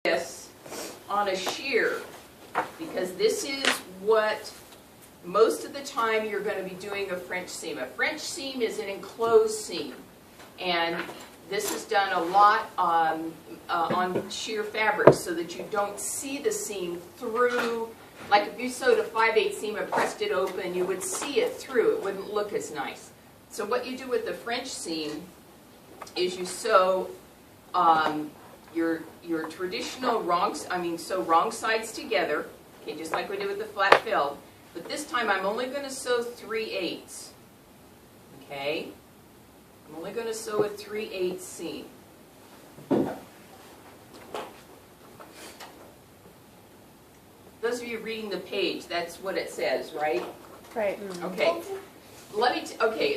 this on a shear, because this is what most of the time you're going to be doing a French seam. A French seam is an enclosed seam, and this is done a lot on sheer fabric so that you don't see the seam through. Like if you sewed a 5/8 seam and pressed it open, you would see it through. It wouldn't look as nice. So what you do with the French seam is you sew your traditional sew wrong sides together, okay, just like we did with the flat felled. But this time I'm only going to sew 3/8. Okay, I'm only going to sew a 3/8 seam. Those of you reading the page, that's what it says, right? Right. Okay.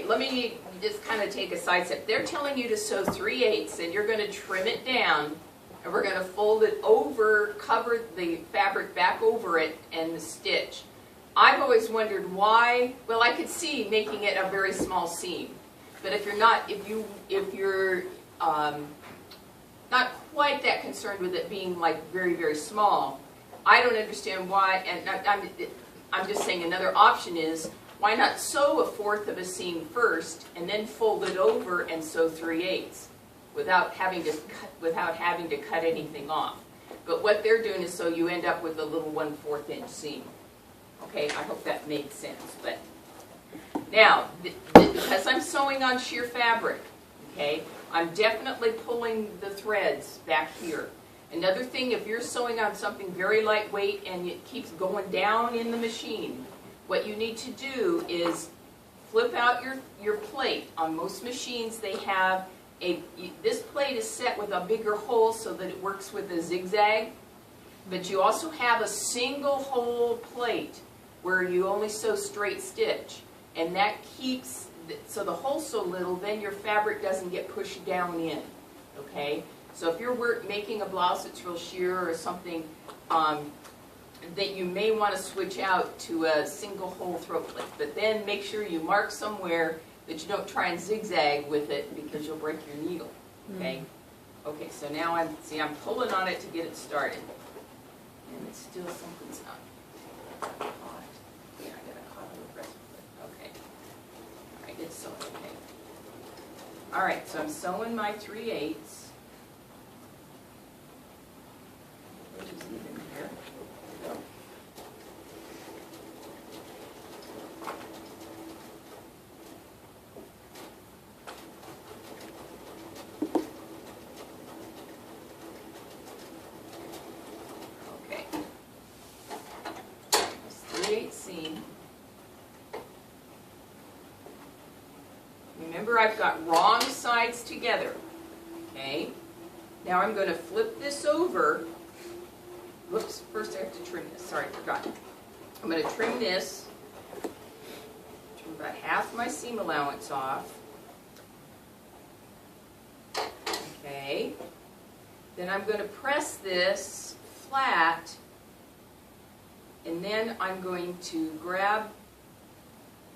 Let me just kind of take a side step. They're telling you to sew 3/8, and you're going to trim it down, and we're going to fold it over, cover the fabric back over it, and the stitch. I've always wondered why. Well, I could see making it a very small seam, but if you're not quite that concerned with it being like very, very small, I don't understand why. And I'm just saying another option is, why not sew 1/4 of a seam first and then fold it over and sew 3/8 without having to cut anything off. But what they're doing is so you end up with a little 1/4 inch seam. Okay, I hope that made sense. But now, because I'm sewing on sheer fabric, okay, I'm definitely pulling the threads back here. Another thing, if you're sewing on something very lightweight and it keeps going down in the machine, what you need to do is flip out your plate. On most machines they have this plate is set with a bigger hole so that it works with a zigzag, but you also have a single hole plate where you only sew straight stitch, and that keeps, so the hole's so little, then your fabric doesn't get pushed down in, okay? So if you're making a blouse that's real sheer or something, that you may want to switch out to a single hole throat plate, but then make sure you mark somewhere that you don't try and zigzag with it because you'll break your needle, okay? Okay, so now I'm pulling on it to get it started, and it's still something's not hot. Yeah, I got a hot on the press foot. Okay, all right, it's sewing okay. All right, so I'm sewing my 3/8. Which is even here. Remember, I've got wrong sides together, okay? Now I'm going to flip this over. Whoops, first I have to trim this. Sorry, I forgot. I'm going to trim this, trim about half my seam allowance off. Okay. Then I'm going to press this flat, and then I'm going to grab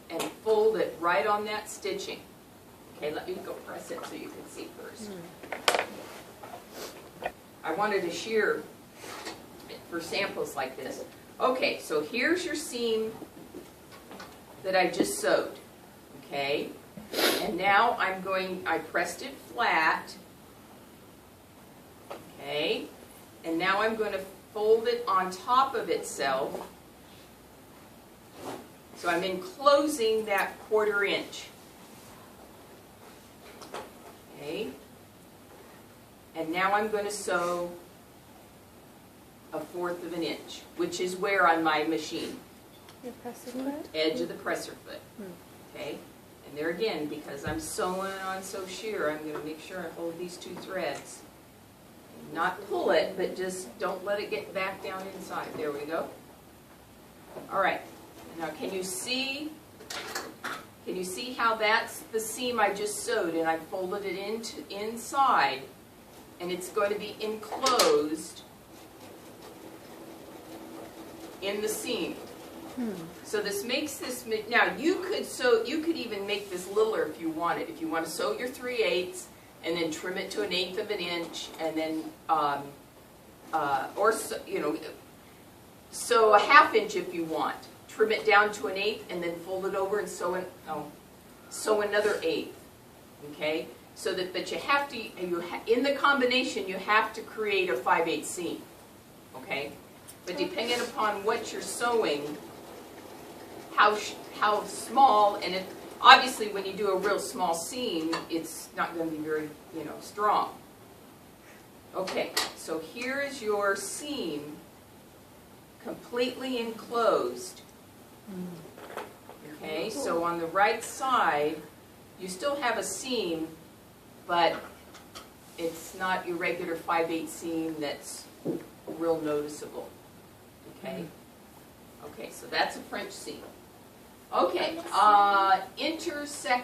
and fold it right on that stitching. Okay, let me go press it so you can see first. I wanted to shear for samples like this. Okay, so here's your seam that I just sewed. Okay, and now I pressed it flat. Okay, and now I'm going to fold it on top of itself. So I'm enclosing that 1/4 inch. Okay. And now I'm going to sew a 1/4 of an inch, which is where on my machine? Your presser foot? Edge of the presser foot. Okay. And there again, because I'm sewing on so sheer, I'm going to make sure I hold these 2 threads. Not pull it, but just don't let it get back down inside. There we go. All right. Now can you see how that's the seam I just sewed, and I folded it inside, and it's going to be enclosed in the seam. So this makes this, now you could even make this littler if you wanted. If you want to sew your 3/8 and then trim it to 1/8 of an inch, and then So a 1/2 inch if you want. Trim it down to 1/8 and then fold it over and sew another 1/8. Okay? So that, but you have to, in the combination, you have to create a 5/8 seam. Okay? But depending upon what you're sewing, how small, and obviously when you do a real small seam, it's not going to be very, strong. Okay, so here is your seam completely enclosed. Okay, so on the right side, you still have a seam, but it's not your regular 5/8 seam that's real noticeable. Okay? Okay, so that's a French seam. Okay, intersecting